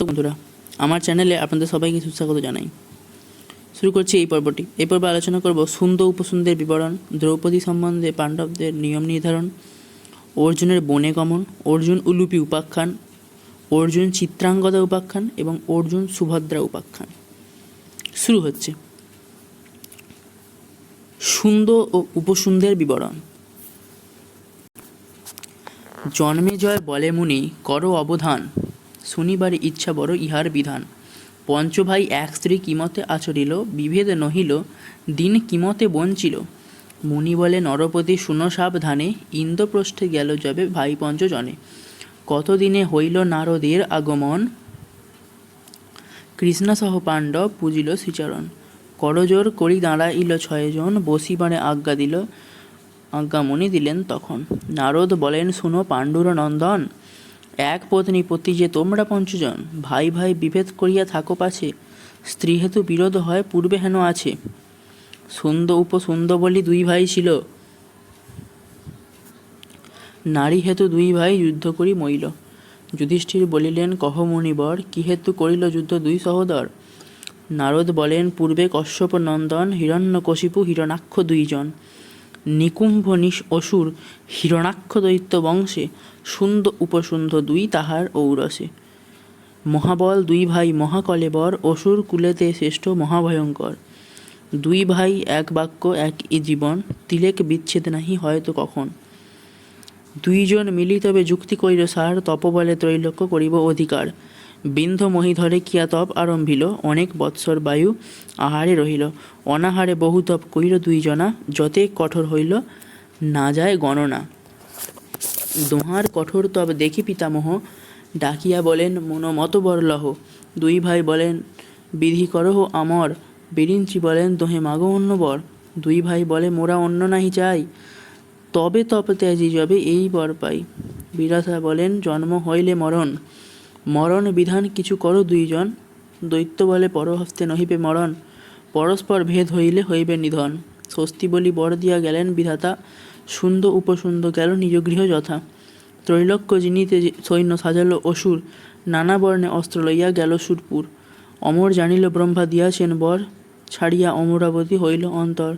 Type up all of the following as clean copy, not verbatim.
দর্শক বন্ধুরা, আমার চ্যানেলে আপনাদের সবাইকে সুস্বাগত জানাই। শুরু করছি এই পর্বটি। এই পর্বে আলোচনা করব সুন্দ উপসুন্দের বিবরণ, দ্রৌপদী সম্বন্ধে পাণ্ডবদের নিয়ম নির্ধারণ, অর্জুনের বনে গমন, অর্জুন উলুপি উপাখ্যান, অর্জুন চিত্রাঙ্গদা উপাখ্যান এবং অর্জুন সুভদ্রা উপাখ্যান। শুরু হচ্ছে সুন্দ ও উপসুন্দের বিবরণ। জন্মেজয় বলে মুনি করো অবধান, শুনিবার ইচ্ছা বড় ইহার বিধান। পঞ্চভাই এক স্ত্রী কিমতে আচরিল, বিভেদ নহিল দিন কিমতে বঞ্চিল। মুনি বলে নরপতি শুনো সাবধানে, ইন্দ্রপ্রস্থে গেল যাবে ভাই পঞ্চজনে। কতদিনে হইল নারদের আগমন, কৃষ্ণসহ পাণ্ডব পূজিল শ্রীচরণ। করজোর করি দাঁড়াইল ছয়জন, বসিবারে আজ্ঞা দিল আজ্ঞামণি দিলেন তখন। নারদ বলেন শুনো পাণ্ডুর নন্দন, এক পত্নী পতি যে তোমরা পঞ্চজন। ভাই ভাই বিভেদ করিয়া থাকো পাছে, স্ত্রী হেতু বিরোধ হয় পূর্বে হেন আছে। সুন্দ উপসুন্দ বলি দুই ভাই ছিল, নারী হেতু দুই ভাই যুদ্ধ করি মইল। যুধিষ্ঠির বলিলেন কহ মুনিবর, কি হেতু করিল যুদ্ধ দুই সহোদর। নারদ বলেন পূর্বে কশ্যপ নন্দন, হিরণ্যকশিপু হিরণাক্ষ দুইজন। নিকুম্ভ অসুর হিরণাক্ষ দৈত্য বংশে, সুন্দ উপসুন্দ দুই তাহার ঔরসে। মহাবল দুই ভাই মহাকলেবর, অসুর কুলেতে শ্রেষ্ঠ মহাভয়ঙ্কর। দুই ভাই এক বাক্য এক জীবন, তিলেক বিচ্ছেদ নাহি হয়তো কখন। দুইজন মিলি তবে যুক্তি করিল সার, তপবলে ত্রৈলোক্য করিব অধিকার। বিন্ধ মহিধরে কিয়া তপ আরম্ভিল, অনেক বৎসর বায়ু আহারে রহিল। অনাহারে বহু তপ করিল দুইজনা, যতে কঠোর হইল না যায় গণনা। দোহার কঠোর তপ দেখি পিতামহ, ডাকিয়া বলেন মনোমত বরলহ। দুই ভাই বলেন বিধি করহ আমর, বিরিঞ্চি বলেন দোহে মাগো অন্য বর। দুই ভাই বলে মোরা অন্য নাহি চাই, তবে তপ ত্যাজি যাবে এই বর পাই। বিরাথা বলেন জন্ম হইলে মরণ, মরণ বিধান কিছু করো দুইজন। দৈত্য বলে পরহস্তে নহিবে মরণ, পরস্পর ভেদ হইলে হইবে নিধন। স্বস্তি বলি বর দিয়া গেলেন বিধাতা, সুন্দ উপসুন্দ গেল নিজ গৃহ যথা। ত্রৈলোক্য জিনিতে সৈন্য সাজালো অসুর, নানা বর্ণে অস্ত্র লইয়া গেল সুরপুর। অমর জানিল ব্রহ্মা দিয়াছেন বর, ছাড়িয়া অমরাবতী হইল অন্তর।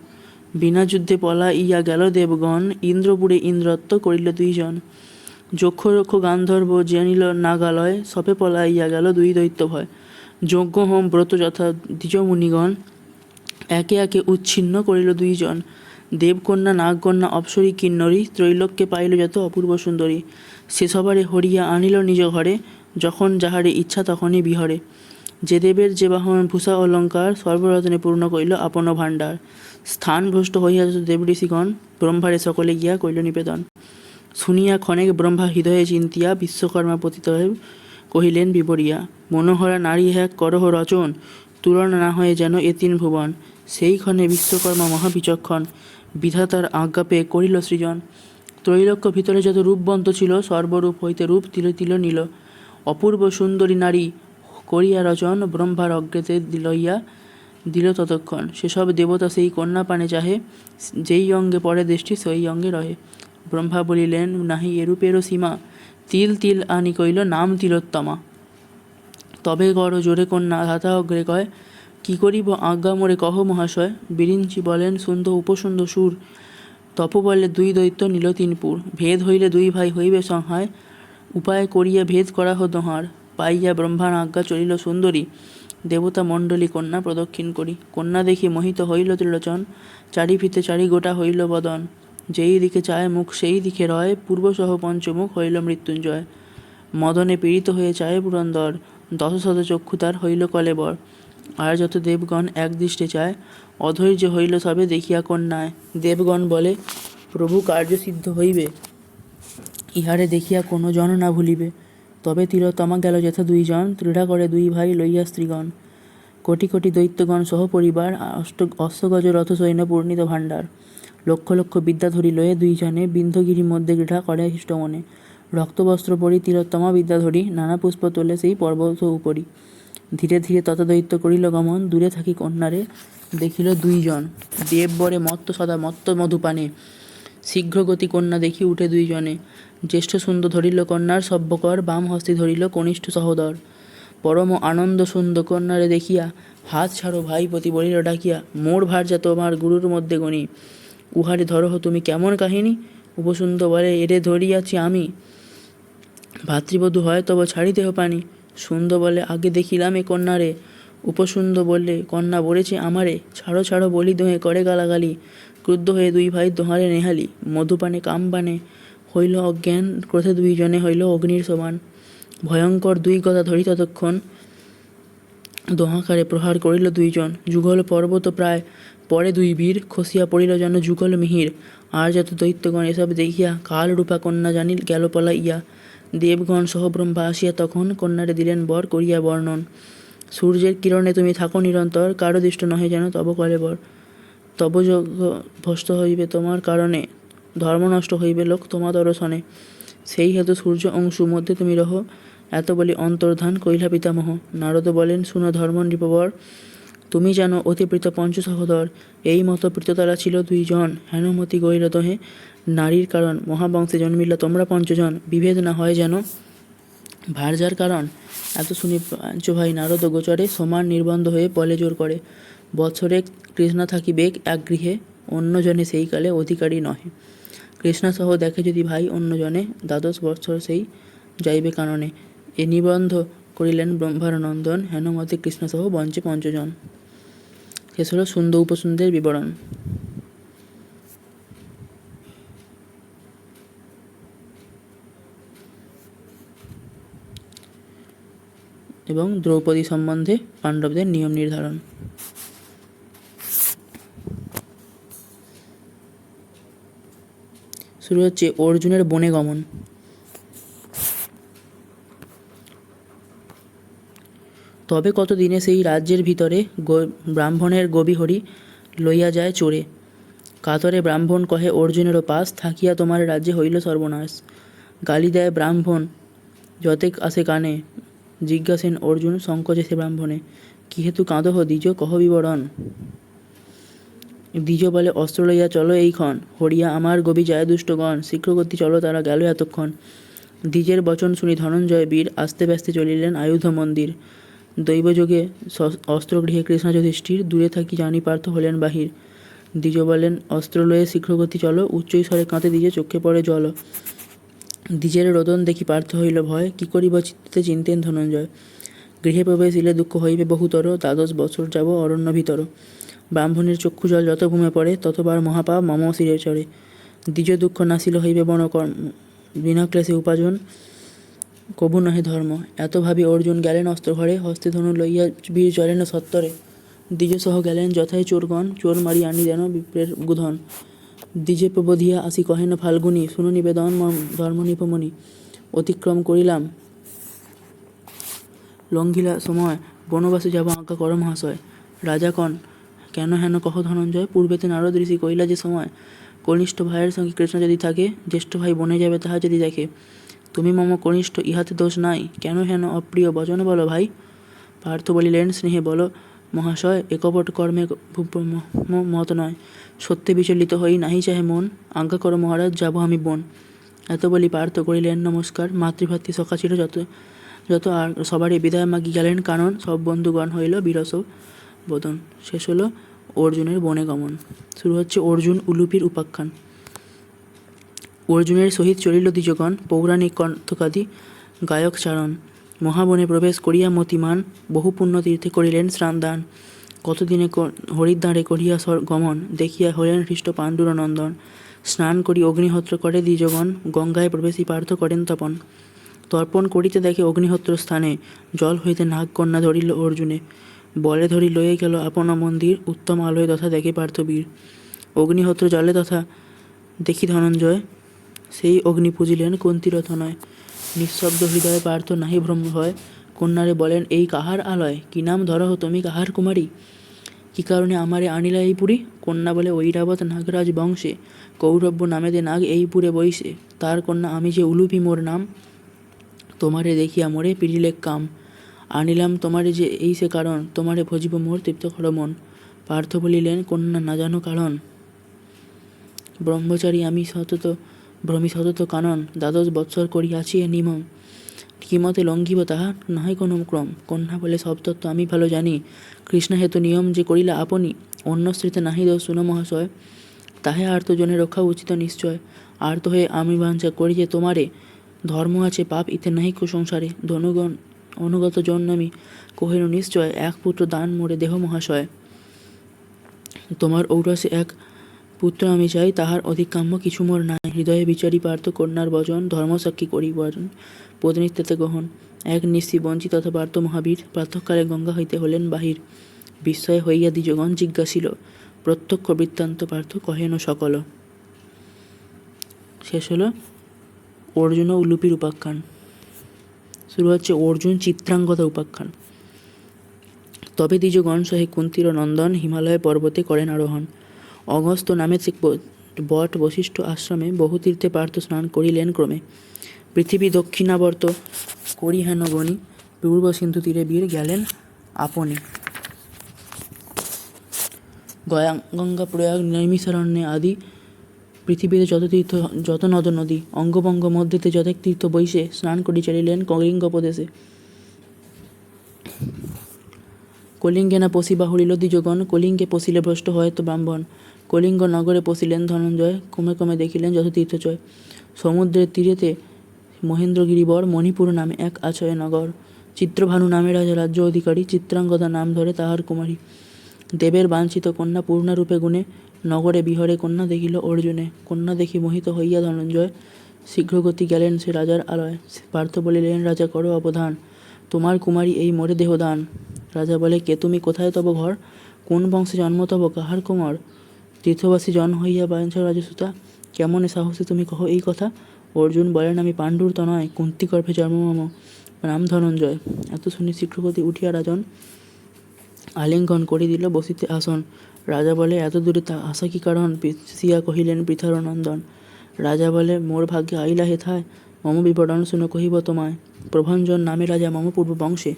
বিনা যুদ্ধে পলাইয়া গেল দেবগণ, ইন্দ্রপুরে ইন্দ্রত্ব করিল দুইজন। যক্ষ রক্ষ গান্ধর্ব জানিল নাগালয়, সপে পলাইয়া গেল দুই দৈত্য ভয়। যজ্ঞ হোম ব্রত যথা দ্বিজ মুনিগণ, একে একে উচ্ছিন্ন করিল দুইজন। দেবকন্যা নাগকন্যা অপ্সরী কিন্নরী, ত্রৈলোক্যে পাইল যত অপূর্ব সুন্দরী। সে সবারে হরিয়া আনিল নিজ ঘরে, যখন যাহারে ইচ্ছা তখনই বিহরে। যে দেবের যে বাহন ভূষা অলঙ্কার, সর্বরত্নে পূর্ণ করিল আপন ভাণ্ডার। স্থান ভ্রষ্ট হইয়া যত দেব ঋষিগণ, ব্রহ্মারে সকলে গিয়া করিল নিবেদন। শুনিয়া ক্ষণেক ব্রহ্মা হৃদয়ে চিন্তিয়া, বিশ্বকর্মা পতিত কহিলেন বিবরিয়া। মনোহরা নারী হ্যাক করহ রচন, তুলনা না হয়ে যেন এ তিন ভুবন। সেই ক্ষণে বিশ্বকর্মা মহাবিচক্ষণ, বিধাতার আজ্ঞা পেয়ে করিল সৃজন। ত্রৈলোক্য ভিতরে যত রূপবন্ত ছিল, সর্বরূপ হইতে রূপ তিল তিল নিল। অপূর্ব সুন্দরী নারী করিয়া রচন, ব্রহ্মার অজ্ঞাতে লইয়া দিল ততক্ষণ। সেসব দেবতা সেই কন্যা পানে চাহে, যেই অঙ্গে পড়ে দৃষ্টি সেই অঙ্গে রহে। ব্রহ্মা বলিলেন নাহি এরূপেরও সীমা, তিল তিল আনি কইল নাম তিলোত্তমা। তবে গড় জোরে কন্যা ধাতা অগ্রে কয়, কি করিব আজ্ঞা মোরে কহ মহাশয়। বিরিঞ্চি বলেন সুন্দ উপসুন্দ সুর, তপ বলে দুই দৈত্য নিল তিনপুর। ভেদ হইলে দুই ভাই হইবে সংহার, উপায় করিয়া ভেদ করা হো দোহার। পাইয়া ব্রহ্মার আজ্ঞা চলিল সুন্দরী, দেবতা মণ্ডলী কন্যা প্রদক্ষিণ করি। কন্যা দেখি মোহিত হইল ত্রিলোচন, চারিপিতে চারি গোটা হইল বদন। যেই দিকে চায় মুখ সেই দিকে রয়, পূর্বসহ পঞ্চমুখ হইল মৃত্যুঞ্জয়। মদনে পীড়িত হয়ে চায় পুরন্দর, দশশত চক্ষু তার হইল কলেবর। আর যত দেবগণ এক দৃষ্টে চায়, অধৈর্য হইল সবে দেখিয়া কন্যায়। দেবগণ বলে প্রভু কার্যসিদ্ধ হইবে, ইহারে দেখিয়া কোনো জন না ভুলিবে। তবে তিলোত্তমা গেল যথা দুইজন, দৃঢ়া করে দুই ভাই লইয়া স্ত্রীগণ। কোটি কোটি দৈত্যগণ সহ পরিবার, অশ্বগজ রথ সৈন্য পূর্ণিত ভাণ্ডার। লক্ষ লক্ষ বিদ্যাধরী লয়ে দুইজনে, বিন্ধগিরি মধ্যে দৃঢ়া করে হৃষ্টমনে। রক্তবস্ত্র পরি তিলোত্তমা বিদ্যাধরী, নানা পুষ্প তোলে সেই পর্বত উপরি। ধীরে ধীরে তত দৈত্য করিল গমন, দূরে থাকি কন্যারে দেখিল দুইজন। দেববরে মত্ত সদা মত্ত মধুপানে, শীঘ্রগতি কন্যা দেখি উঠে দুইজনে। জ্যেষ্ঠ সুন্দ ধরিল কন্যার সভ্যকর, বাম হস্তে ধরিল কনিষ্ঠ সহোদর। পরম আনন্দ সুন্দর কন্যারে দেখিয়া হাত ছাড়ো ভাইপতি বলিল ডাকিয়া, মোর ভার্যা তোমার গুরুর মধ্যে গণি, উহারে ধরহ তুমি কেমন কাহিনী। উপসুন্দর বলে, এরে ধরিয়াছি আমি, ভাতৃবধূ হয় তব ছাড়িতেহ পানি। সুন্দর বলে, আগে দেখিলাম এ কন্যারে। উপসুন্দর বললে, কন্যা বলেছে আমারে, ছাড়ো ছাড়ো বলি দোহে করে গালাগালি। ক্রুদ্ধ হয়ে দুই ভাই দোহারে নেহালি, মধুপানে কামবানে হইল অজ্ঞান, ক্রোধে দুইজনে হইল অগ্নির সমান। ভয়ঙ্কর দুই গদা ধরি ততক্ষণ, দোহাকারে প্রহার করিল দুইজন। যুগল পর্বত প্রায় পরে দুই বীর, খসিয়া পড়িল যেন যুগল মিহির। আর যত দৈত্যগণ এসব দেখিয়া কাল রূপা কন্যা জানিল গেল পলাইয়া। দেবগণ সহ ব্রহ্মা আসিয়া তখন কন্যারে দিলেন বর করিয়া বর্ণন। সূর্যের কিরণে তুমি থাকো নিরন্তর, কারো দৃষ্ট নহে যেন তব কলে বর। তব যজ্ঞ ভ্রষ্ট হইবে তোমার কারণে, ধর্ম নষ্ট হইবে লোক তোমা দর্শনে। সেই হেতু সূর্য অংশু মধ্যে তুমি রহ, এত বলি অন্তর্ধান কইলা পিতামহ। নারদ বলেন, শুনো ধর্ম নৃপবর, তুমি জানো অতি প্রীত পঞ্চ সহোদর। এই মতো প্রীততারা ছিল দুইজন, হেনমতি গৈর দহে নারীর কারণ। মহাবংশে জন্মিল তোমরা পঞ্চজন, বিভেদ না হয় যেন ভার্যার কারণ। এত শুনি পাঞ্চ ভাই নারদ গোচরে, সমান নির্বন্ধ হয়ে বলে জোর করে। বৎসরে কৃষ্ণা থাকিবে এক গৃহে, অন্যজনে সেই কালে অধিকারী নহে। কৃষ্ণা সহ দেখে যদি ভাই অন্যজনে, দ্বাদশ বৎসর সেই যাইবে কাননে। এ নিবন্ধ করিলেন ব্রহ্মার নন্দন, হেনমতে কৃষ্ণসহ বঞ্চে পঞ্চজন। শেষ হল সুন্দর উপসুন্দের বিবরণ। এবং দ্রৌপদী সম্বন্ধে পাণ্ডবদের নিয়ম নির্ধারণ। শুরু হচ্ছে অর্জুনের বনে গমন। তবে কতদিনে সেই রাজ্যের ভিতরে ব্রাহ্মণের গবিহরি লইয়া যায় চোরে। কাতরে ব্রাহ্মণ কহে অর্জুনেরও পাস, থাকিয়া তোমার রাজ্যে হইল সর্বনাশ। গালি দেয় ব্রাহ্মণ যতেক আসে কানে, জিজ্ঞাসেন অর্জুন সংকোচে সে ব্রাহ্মণে। কি হেতু কাঁদহ দ্বিজ কহ বিবরণ। দ্বিজ বলে, অস্ত্র লইয়া চলো এইক্ষণ, হরিয়া আমার গবি যায় দুষ্টগণ, শীঘ্রগতি চলো তারা গেল এতক্ষণ। দ্বিজের বচন শুনি ধনঞ্জয় বীর, আস্তে ব্যস্তে চলিলেন আয়ুধ মন্দির। দৈবযোগে অস্ত্রগৃহে কৃষ্ণ যুধিষ্ঠির, দূরে থাকি জানি পার্থ হলেন বাহির। দ্বিজ বলেন, অস্ত্র লয়ে শীঘ্রগতি চলো, উচ্চৈস্বরে কাঁতে দ্বিজে চোখে পড়ে জল। দ্বিজের রোদন দেখি পার্থ হইল ভয়, কি করিব চিত্তে চিন্তেন ধনঞ্জয়। গৃহে প্রবেশিলে দুঃখ হইবে বহুতর, দ্বাদশ বছর যাব অরণ্য ভিতর। ব্রাহ্মণের চক্ষু জল যত ঘুমে পড়ে, ততবার মহাপাপ মম শিরে চড়ে। দ্বিজ দুঃখ নাসিল হইবে বনকর্ম, বিনা ক্লেশে উপার্জন কবু নহে ধর্ম। এত ভাবি অর্জুন গেলেন অস্ত্রঘরে, হস্তে ধনু লইয়া বীর চলেন সত্তরে। দ্বিজ সহ গেলেন যথায় চোরগণ, চোর মারি আনি যেন বিপ্রের গুধন। দ্বিজে প্রবোধিয়া আসি কহেন ফাল্গুনী, শুনো নিবেদন ধর্ম নিপমণি। অতিক্রম করিলাম লঙ্ঘিলা সময়, বনবাসে যাব আজ্ঞা কর মহাশয়। রাজা কন, কেন হেন কহ ধনঞ্জয়, পূর্বেতে নারদ ঋষি কইলা যে সময়, কনিষ্ঠ ভাইয়ের সঙ্গে কৃষ্ণ যদি থাকে, জ্যেষ্ঠ ভাই বনে যাবে তাহা যদি দেখে। তুমি মম কনিষ্ঠ ইহাতে দোষ নাই, কেন হেন অপ্রিয় বচন বলো ভাই। পার্থ বলিলেন, স্নেহে বলো মহাশয়, একপট কর্মে মত নয়। সত্যে বিচলিত হই নাহি চাহে মন, আজ্ঞা করো মহারাজ যাব আমি বন। এত বলি পার্থ করিলেন নমস্কার, মাতৃভাতৃ সখা ছিল যত যত আর সবারই বিদায় মাগি গেলেন কানন। সব বন্ধুগণ হইল বিরস বোদন। শেষ হলো অর্জুনের বনে গমন। শুরু হচ্ছে অর্জুন উলুপির উপাখ্যান। অর্জুনের সহিত চলিল দ্বিজগণ, পৌরাণিক কণ্ঠকাদি গায়ক চারণ। মহাবনে প্রবেশ করিয়া মতিমান, বহু পুণ্য তীর্থে করিলেন স্নান। কতদিনে হরিদ্বারে করিয়া গমন, দেখিয়া হলেন হৃষ্ট পাণ্ডুর নন্দন। স্নান করি অগ্নিহোত্র করে দ্বিজগণ, গঙ্গায় প্রবেশী পার্থ করেন তপন। তর্পণ করিতে দেখে অগ্নিহোত্র স্থানে, জল হইতে নাগকন্যা ধরিল অর্জুনে। বলে ধরি লয়ে গেল আপন মন্দির, উত্তম আলোয় তথা দেখে পার্থবীর। অগ্নিহোত্র জলে তথা দেখি ধনঞ্জয়, সেই অগ্নি পুজিলেন কুন্তিরথ নয়। নিঃশব্দ হৃদয়ে পার্থ নাহি ভ্রম হয়, কন্যারে বলেন এই কাহার আলয়, কি নাম ধরহ তুমি কাহার কুমারী। কি কারণে আমারে আনিলা এই পুরী। কন্যা বলে, ঐরাবত নাগরাজ বংশে, কৌরব্য নামেতে নাগ এই পুরে বইসে। তার কন্যা আমি যে উলুপি মোর নাম, তোমারে দেখিয়া মোরে পিড়িলে কাম। আনিলাম তোমারে যে এই সে কারণ, তোমারে ভজিব মোর তৃপ্ত কর মন। পার্থ বলিলেন, কন্যা না জানো কারণ, ব্রহ্মচারী আমি সতত ভ্রমি সতত কানন। দ্বাদশ বৎসর করিয়াছি এ নিয়ম, কিমতে লঙ্ঘিব তাহা নাহি কোনো ক্রম। কন্যা বলে, সব তত্ত্ব আমি ভালো জানি, কৃষ্ণ হেতু নিয়ম যে করিলা আপনি, অন্য স্ত্রীতে নাহি দোষ শুনো মহাশয়, তাহে আর তো জনে রক্ষা উচিত নিশ্চয়। আর তো হয়ে আমি বাঞ্ছা করি যে তোমারে, ধর্ম আছে পাপ ইতে নাহি কুসংসারে, ধনুগণ অনুগত জন্মমি কহিল নিশ্চয়, এক পুত্র দান মোরে দেহ মহাশয়। তোমার ঔরসে এক পুত্র আমি চাই, তাহার অধিক কাম্য কিছু মোর নাই। হৃদয়ে বিচারি পার্থ কন্যার বচন, ধর্মসাক্ষী করি বচন পত্নীতে গ্রহণ। এক নিশি বঞ্চিত তথা পার্থ মহাবীর, প্রাতঃকালে গঙ্গা হইতে হলেন বাহির। বিস্ময় হইয়া দ্বিজগণ জিজ্ঞাসিল, প্রত্যক্ষ বৃত্তান্ত পার্থ কহেন সকল। শেষ হলো অর্জুন ও উলুপির উপাখ্যান। শুরু হচ্ছে অর্জুন চিত্রাঙ্গদা উপাখ্যান। তবে দ্বিজগণ সহে কুন্তীর নন্দন, হিমালয় পর্বতে করেন আরোহণ। অগস্ত্য নামে বট বশিষ্ঠ আশ্রমে, বহু তীর্থে পার্থ স্নান করিলেন ক্রমে। পৃথিবী দক্ষিণাবর্ত করি হেন গণি, পূর্ব সিন্ধু তীরে বীর গেলেন আপনি। গঙ্গা প্রয়াগ নৈমিষারণ্যে আদি, পৃথিবীতে যত তীর্থ যত নদ নদী, অঙ্গভঙ্গ মধ্যেতে যতেক তীর্থ বৈশে, স্নান করি চলিলেন কলিঙ্গ প্রদেশে। কলিঙ্গে না পশিবা হরিল দ্বিজগণ, কলিঙ্গে পশিলে ভ্রষ্ট হয় তো ব্রাহ্মণ। কলিঙ্গ নগরে পশিলেন ধনঞ্জয়, ক্রমে ক্রমে দেখিলেন যত তীর্থচয়। সমুদ্রের তীরেতে মহেন্দ্রগিরিবর, মণিপুর নামে এক আছয় নগর। চিত্রভানু নামে রাজা রাজ্য অধিকারী, চিত্রাঙ্গদা নাম ধরে তাহার কুমারী। দেবের বাঞ্ছিত কন্যা পূর্ণারূপে গুণে, নগরে বিহরে কন্যা দেখিল অর্জুনে। কন্যা দেখি মোহিত হইয়া ধনঞ্জয়, শীঘ্রগতি গেলেন সে রাজার আলয়। পার্থ বলিলেন, রাজা করো অবধান, তোমার কুমারী এই মোরে দেহদান। রাজা বলে, কে তুমি, কোথায় তব ঘর, কোন বংশে জন্ম তব, কাহার কুমার? তীর্থবাসী জন হইয়া বাঞ্ছ রাজসুতা, কেমনে সাহসে তুমি কহ এই কথা? অর্জুন বলেন, আমি পাণ্ডুর তনয়, কুন্তি গর্ভে জন্ম মম, নাম ধনঞ্জয়। এত শুনি শীঘ্রগতি উঠিয়া রাজন, আলিঙ্গন করে দিল বসিতে আসন। রাজা বলে, এত দূরে আসা কি কারণ? সিয়া কহিলেন পৃথার নন্দন। রাজা বলে, মোর ভাগ্যে আইলা হেথায়, মম বিবরণ শুনো কহিব তোমায়। প্রভঞ্জন নামে রাজা মম পূর্ব বংশে,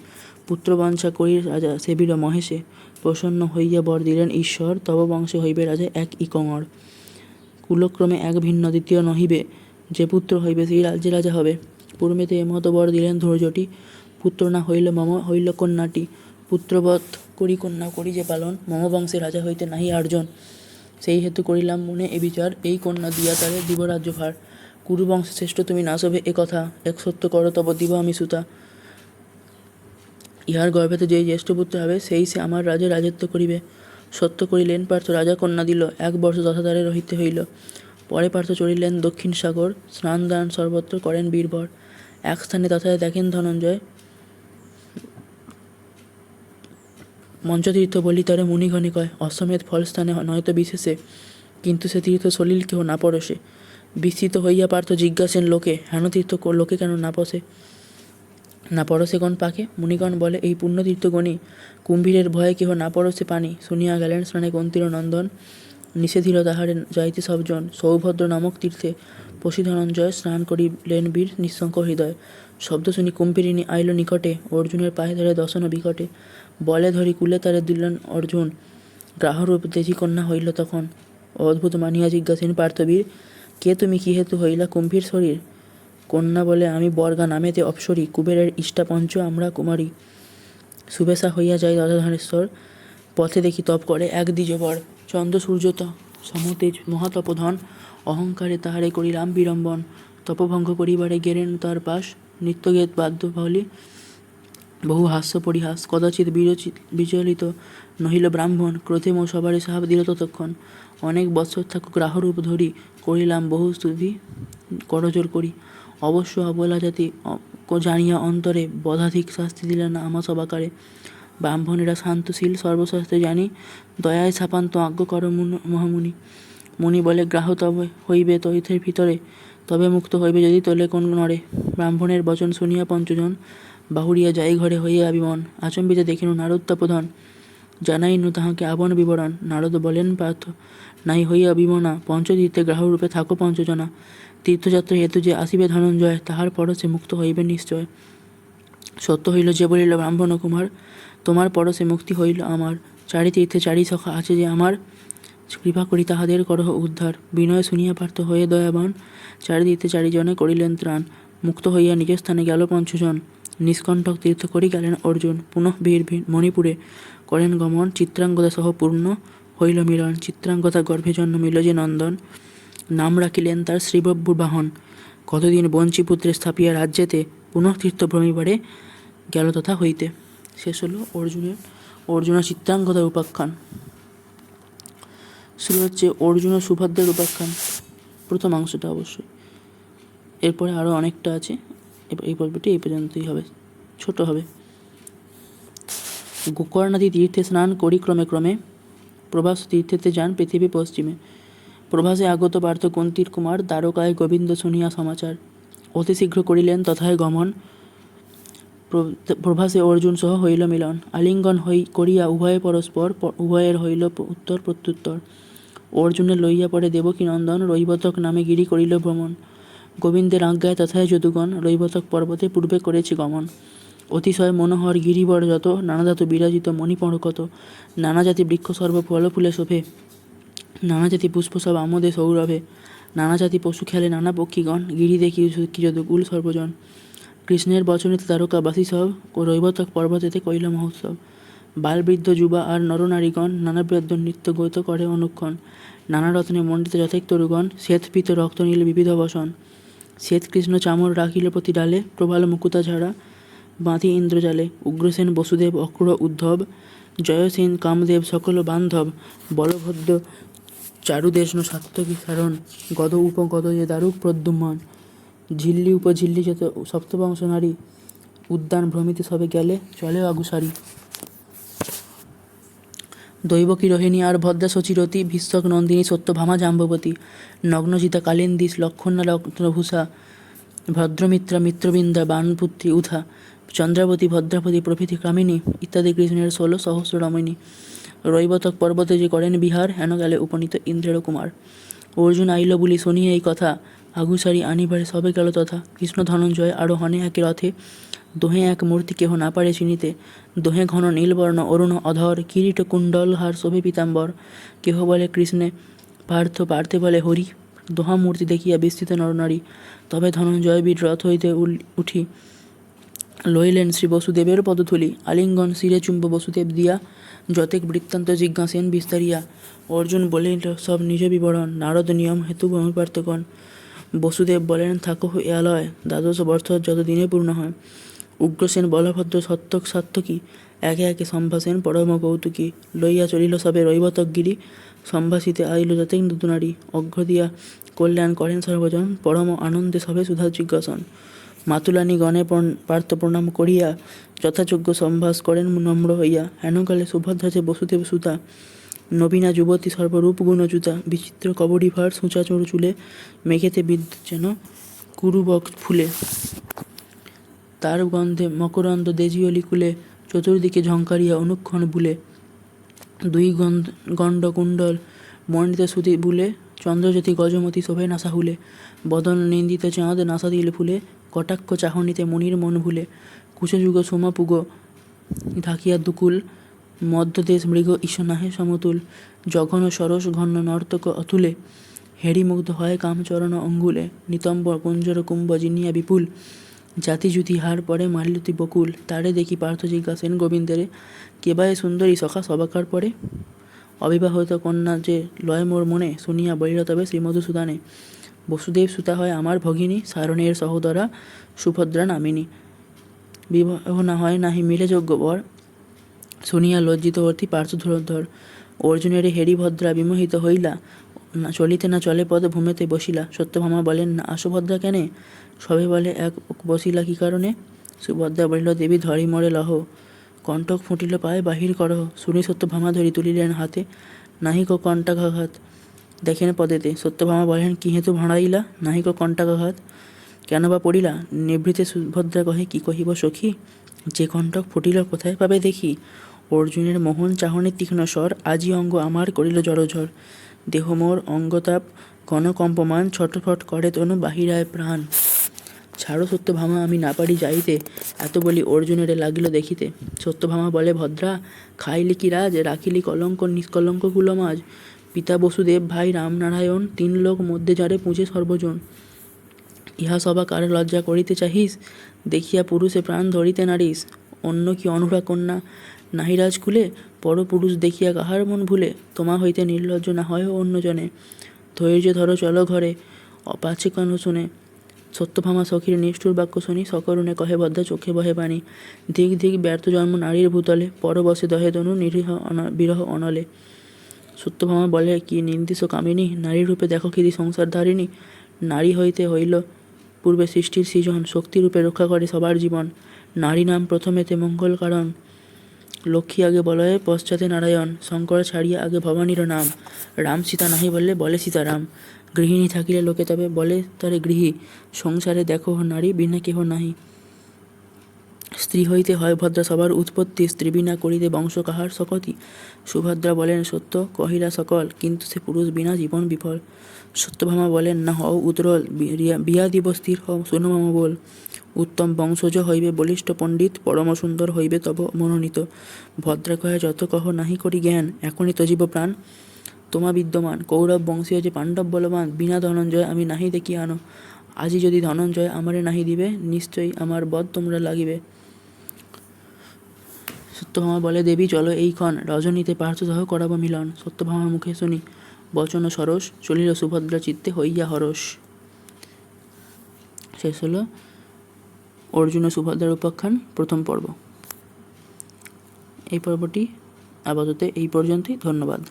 পুত্রবাঞ্ছা করি রাজা সেবিল মহেশে। প্রসন্ন হইয়া বর দিলেন ঈশ্বর, তব বংশে হইবে রাজা এক ইকঙর। কুলক্রমে এক ভিন্ন দ্বিতীয় নহিবে, যে পুত্র হইবে সেই রাজ্যে রাজা হবে। পূর্বেতে এমত বর দিলেন ধৈর্যটি, পুত্র না হইল মম হইল কন্যাটি। পুত্রবৎ করি কন্যা করি যে পালন, মম বংশে রাজা হইতে নাহি আর্জন। সেই হেতু করিলাম মনে এ বিচার, এই কন্যা দিয়া তারে দিব রাজ্য ভার। কুরু বংশ শ্রেষ্ঠ তুমি না শোভে এ কথা, এক সত্য করো তব দিব আমি সুতা। ইহার গর্ভেতে যেই জ্যেষ্ঠ পুত্র হবে, সেই সে আমার রাজে রাজত্ব করিবে। সত্য করিলেন পার্থ, রাজা কন্যা দিল, এক বর্ষ তথা তারে রহিতে হইল। পরে পার্থ চলিলেন দক্ষিণ সাগর, স্নান দান সর্বত্র করেন বীরবর। এক স্থানে তথায় দেখেন ধনঞ্জয়, মঞ্চতীর্থ বলি তরে মুনিগণে কয়, অশ্বমেধ ফল স্থানে নয়তো বিশেষে, কিন্তু সে তীর্থ সলিল কেহ না পরশে। বিস্মিত হইয়া পার্থ জিজ্ঞাসেন লোকে, হেন তীর্থ লোকে কেন না পরশে গণ পাকে? মুনিগণ বলে, এই পুণ্যতীর্থ গণি, কুম্ভীরের ভয়ে কেহ না পরশে পানি। শুনিয়া গেলেন স্নানে কুন্তীর নন্দন, নিষেধিল তাহারে যাইতে সবজন। সৌভদ্র নামক তীর্থে পশি ধনঞ্জয়, স্নান করিলেন বীর নিঃশঙ্ক হৃদয়। শব্দ শুনি কুম্ভীরিণী আইল নিকটে, অর্জুনের পায়ে ধরে দশন বিকটে। বলে ধরি কুলে তারে দিলেন অর্জুন, গ্রাহরূপ দেখি কন্যা হইল তখন। অদ্ভুত মানিয়া জিজ্ঞাসেন পার্থবীর, কে তুমি, কি হেতু হইলা কুম্ভীর শরীর? কন্যা বলে, আমি বর্গা নামেতে অপ্সরী, কুবেরের ইষ্টা পঞ্চ আমরা কুমারী। সুবেশা হইয়া যায় রাধাধনেশ্বর, পথে দেখি তপ করে এক দ্বিজবর। চন্দ্র সূর্য সমতেজ মহাতপধন, অহংকারে তাহারে করিলাম বিড়ম্বন। তপভঙ্গ করিবারে গেলেন তার পাশ, নিত্যগেত বাদ্য বলি বহু হাস্য পরিহাস। কদাচিৎ বিচলিত নহিল ব্রাহ্মণ, ক্রোধে মো সবারে সাহাব দিল ততক্ষণ। অনেক বৎসর থাকুক গ্রাহরূপ ধরি, করিলাম বহু স্তুতি করজোর করি। অবশ্য অবলা জাতি জানিয়া অন্তরে, বধাধিক শাস্তি দিলেন না আমা সবাকারে। ব্রাহ্মণেরা শান্তশীল সর্বশাস্ত্রে জানি, দয়ায় ছাপান্ত আজ্ঞ কর মহামুনি। মুনি বলে, গ্রাহ তবে হইবে তৈথের ভিতরে, তবে মুক্ত হইবে যদি তোলে কোন নরে। ব্রাহ্মণের বচন শুনিয়া পঞ্চজন, বাহুরিয়া যাই ঘরে হইয়া বিমন। আচম্বিতে দেখিনু নারদ তপোধন, জানাইনু তাহাকে আপন বিবরণ। নারদ বলেন পার্থ, নাই হইয়া বিমনা, পঞ্চতীর্থে গ্রাহরূপে থাকো পঞ্চজনা। তীর্থযাত্রা হেতু যে আসিবে ধনঞ্জয়, তাহার পরশে মুক্ত হইবে নিশ্চয়। সত্য হইল যে বলিল ব্রাহ্মণ কুমার, তোমার পরশে মুক্তি হইল আমার। চারি তীর্থে চারি সখা আছে যে আমার, কৃপা করি তাহাদের করহ উদ্ধার। বিনয় শুনিয়া পার্থ হয়ে দয়াবান, চারিতীর্থে চারিজনে করিলেন ত্রাণ। মুক্ত হইয়া নিজের স্থানে গেল পঞ্চজন। নিষ্কণ্টক তীর্থ করি গেলেন অর্জুন। পুনঃ বীর মণিপুরে করেন গমন। চিত্রাঙ্গদা সহ পূর্ণ হইল মিলন। চিত্রাঙ্গদা গর্ভে জন্মিল যে নন্দন, নাম রাখিলেন তার শ্রীবব্বুর বাহন। কতদিন বঞ্চিপুত্রে স্থাপিয়া রাজ্যেতে, পুনঃ তীর্থ ভ্রমিবারে গেল তথা হইতে। শেষ হলো অর্জুন চিত্রাঙ্গদার উপাখ্যান। শুরু হচ্ছে অর্জুন ও সুভদ্রার উপাখ্যান, প্রথমাংশটা অবশ্যই। এরপরে আরও অনেকটা আছে, এই পর্বটি এই পর্যন্তই হবে, ছোট হবে। গোকর্ণাদি তীর্থে স্নান করি ক্রমে ক্রমে, প্রভাস তীর্থেতে যান পৃথিবী পশ্চিমে। প্রভাসে আগত পার্থ কুন্তীর কুমার, দ্বারকায় গোবিন্দ শুনিয়া সমাচার। অতি শীঘ্র করিলেন তথায় গমন, প্রভাসে অর্জুন সহ হইল মিলন। আলিঙ্গন করিয়া উভয়ে পরস্পর, উভয়ের হইল উত্তর প্রত্যুত্তর। অর্জুনে লইয়া পড়ে দেবকী নন্দন, রৈবতক নামে গিরি করিল ভ্রমণ। গোবিন্দের আজ্ঞায় তথায় যদুগণ, রৈবতক পর্বতে পূর্বে করেছে গমন। অতিশয় মনোহর গিরিবর যত, নানাজাত বিরাজিত মণিপর্বত। নানা জাতি বৃক্ষ সর্ব ফল ফুলে শোভে, নানা জাতি পুষ্প সব আমোদে সৌরভে। নানা জাতি পশু খেলে নানা পক্ষীগণ, গিরি দেখি কি যদুকুল সর্বজন। কৃষ্ণের বচনেতে তারকাবাসী সব, রৈবতক পর্বতেতে কৈল মহোৎসব। বালবৃদ্ধ যুবা আর নরনারীগণ, নানাবেদ্য নৃত্য গত করে অনুক্ষণ। নানা রত্নে মণ্ডিত যথেক তরুগণ, শ্বেতপীত রক্ত নীল বিবিধ বসন। শ্বেতকৃষ্ণ চামর রাখিল প্রতি ডালে, প্রবাল মুকুতা ঝাড়া বাঁধি ইন্দ্রজালে। উগ্রসেন বসুদেব অক্রূর উদ্ধব, জয়সেন কামদেব সকল বান্ধব। বলভদ্র চারুদেশন সাত্যকী সারণ, গদ উপগদ যে দারুক প্রদ্যুম্ন। ঝিল্লি উপঝিল্লি যত সপ্তবংশ নারী, উদ্যান ভ্রমিতে সবে গেলে চলে আগুসারি। দৈবকী রোহিণী আর ভদ্রা শচীরতী, ভীষ্মক নন্দিনী সত্যভামা জাম্ববতী। নগ্নজিতা কালিন্দী লক্ষণা রত্নভূষা, ভদ্রমিত্রা মিত্রবৃন্দা বাণপুত্রী উথা। চন্দ্রাবতী ভদ্রাবতী প্রভৃতি কামিনী, ইত্যাদি কৃষ্ণের 16 সহস্র রমণী। রৈবতক পর্বতে যে করেন বিহার, হেন গেলে উপনীত ইন্দ্রের কুমার। অর্জুন আইল বলি শুনিয়ে এই কথা, আগুসারি আনিবারে সবে গেল তথা। কৃষ্ণ ধনঞ্জয় আরোহণে একে রথে, দোহে এক মূর্তি কেহ না পারে চিনিতে। দোহে ঘন নীলবর্ণ অরুণ অধর, কিরীট কুণ্ডল হার শোভে পীতাম্বর। কেহ বলে কৃষ্ণে পার্থ, পার্থে বলে হরি। দোহা মূর্তি দেখিয়া বিস্তৃত নরনারী। তবে ধনঞ্জয় বীর রথ হইতে উঠি, লইলেন শ্রী বসুদেবের পদধূলি। আলিঙ্গন শিরে চুম্ব বসুদেব দিয়া, যতেক বৃত্তান্ত জিজ্ঞাসেন বিস্তারিয়া। অর্জুন বলিল সব নিজ বিবরণ, নারদ নিয়ম হেতু ভূমিপার্থগণ। বসুদেব বলেন থাকো এ আলয়, দ্বাদশ বর্ষ যত দিনে পূর্ণ হয়। উগ্রসেন বলভদ্র সত্যক সাত্যকী, একে একে সম্ভাসেন পরম কৌতুকী। লইয়া চলিল সবে রৈবতক গিরি, সম্ভাসিতে আইল যতেক নতুনারী। অঘ্র দিয়া কল্যাণ করেন সর্বজন, পরম আনন্দে সবে সুধা জিজ্ঞাসন। মাতুলানি গণে পার্থ প্রণাম করিয়া, যথাযোগ্য সম্ভাস করেন নম্র হইয়া। হেনকালে সুভদ্রা যে বসুদেব সুতা, নবীনা যুবতী সর্বরূপ গুণযুতা। বিচিত্র কবরী ভার সূচা চোর চুলে, মেঘেতে বিদ্যুৎ যেন কুরুবক ফুলে। তার গন্ধে মকরন্দ দেজিয়লি কুলে, চতুর্দিকে ঝঙ্কারিয়া অনুক্ষণ বুলে। দুই গণ্ড কুণ্ডল মণ্ডিত শ্রুতি বুলে, চন্দ্রজ্যোতি গজমতি শোভে নাসাহুলে। বদন নিন্দিত চাঁদ নাসা দিল ফুলে, কটাক্ষ চাহনিতে মনির মন ভুলে। কুচযুগ সোমাপুগ ঢাকিয়া দুকুল, মধ্যদেশ মৃগ ঈশনাহে সমতুল। জঘন সরস ঘন নর্তক অতুলে, হেরিমুগ্ধ হয় কামচরণ অঙ্গুলে। নিতম্ব কুঞ্জর কুম্ভ জিনিয়া বিপুল, জাতি জুতি হার পরে মাল্যতি বকুল। তারে দেখি পার্থ জিজ্ঞাসেন গোবিন্দেরে, কেবায় সুন্দরী সখা সবাকার পরে। অবিবাহিত কন্যা যে লয় মোর মনে, শুনিয়া বলিল তবে শ্রীমধুসূদনে। বসুদেব সুতা হয় আমার ভগিনী, সারণের সহোদরা সুভদ্রা নামিনী। বিবাহ না হয় নাহি মিলে যোগ্য বর, শুনিয়া লজ্জিত অর্থী পার্থ ধুরধর। অর্জুনের হেরিভদ্রা বিমোহিত হইলা, চলিতে না চলে পদ ভূমেতে বসিলা। সত্যভামা বলেন না আসো ভদ্রা কেনে, সবে বলে এক বসিলা কি কারণে। সুভদ্রা বলিল দেবী ধরি মরে লহ, কণ্টক ফুটিল পায় বাহির করহ। শুনি সত্যভামা ধরি তুলিলেন হাতে, নাহিক কণ্টাঘাত দেখেন পদেতে। সত্যভামা বলেন কি হেতু ভাঁড়াইলা, নাহিক কণ্টাঘাত কেন বা পড়িলা। নিভৃতে সুভদ্রা কহে কি কহিব সখী, যে কণ্টক ফুটিল কোথায় পাবে দেখি। অর্জুনের মোহন চাহনি তীক্ষ্ণ স্বর, আজি অঙ্গ আমার করিল জড়ঝড়। দেহ মোর অঙ্গতাপ ঘন কম্পমান, ছটফট করে তনু বাহিরায় প্রাণ। ছাড়ো সত্যভামা আমি না পারি যাইতে, এত বলি অর্জুনের লাগিল দেখিতে। সত্যভামা বলে ভদ্রা খাইলি কি রাজ, রাখিলি কলঙ্ক নিষ্কলঙ্ক কুলমাজ। পিতা বসুদেব ভাই রামনারায়ণ, তিন লোক মধ্যে যারে পুঁজে সর্বজন। ইহা সবা কার লজ্জা করিতে চাহিস, দেখিয়া পুরুষে প্রাণ ধরিতে নারিস। অন্য কি অনুরা কন্যা নাহি রাজকুলে, পরপুরুষ দেখিয়া কাহার মন ভুলে। তোমা হইতে নির্লজ্জ না হয় অন্যজনে, ধৈর্য ধরো চলো ঘরে, অপাছে কেন শুনে। সত্যভামা সখীর নিষ্ঠুর বাক্য শুনি, সকরুণে কহে বদ্ধা চোখে বহে বাণী। ধিক ধিক ব্যর্থ জন্ম নারীর ভূতলে, পরবশে দহে তনু নিরীহ বিরহ অনলে। সত্যভামা বলে, কি নিন্দিস কামিনী, নারী রূপে দেখো খিদি সংসার ধারিণী। নারী হইতে হইল পূর্বে সৃষ্টির সৃজন, শক্তিরূপে রক্ষা করে সবার জীবন। নারী নাম প্রথমেতে মঙ্গল কারণ, লক্ষ্মী আগে বলয়ে পশ্চাতে নারায়ণ। শঙ্কর ছাড়িয়া আগে ভবানীর নাম, রাম সীতা নাহি বললে বলে সীতারাম। গৃহিণী থাকিলে লোকে তবে বলে তারে গৃহী, সংসারে দেখো নারী বিনা কেহ নাহি। স্ত্রী হইতে হয় ভদ্রা সবার উৎপত্তি, স্ত্রী বিনা করিতে বংশ কাহার শকতি। সুভদ্রা বলেন সত্য কহিলা সকল, কিন্তু সে পুরুষ বিনা জীবন বিফল। সত্যভামা বলেন না হও উতরল, বিয়া দিব স্থির হও শোনো মামা বল। উত্তম বংশজ হইবে বলিষ্ঠ পণ্ডিত, পরম সুন্দর হইবে তব মনোনীত। ভদ্রা কহে যত কহ নাহি করি জ্ঞান, এখনই তজীব প্রাণ তোমা বিদ্যমান। কৌরব বংশীয় যে পাণ্ডব বলবান, বিনা ধনঞ্জয় আমি নাহি দেখি আনো। আজি যদি ধনঞ্জয় আমারে নাহি দিবে, নিশ্চয়ই আমার বধ তোমরা লাগিবে। সত্যভামা বলে দেবী চলো এইক্ষণ, রজনীতে পার্থসহ করাব মিলন। সত্যভামার মুখে শুনি বচন সরস, চলিল সুভদ্রা চিত্তে হইয়া হরস। শেষ হলো অর্জুন ও সুভদ্রার উপাখ্যান প্রথম পর্ব। এই পর্বটি আপাতত এই পর্যন্তই। ধন্যবাদ।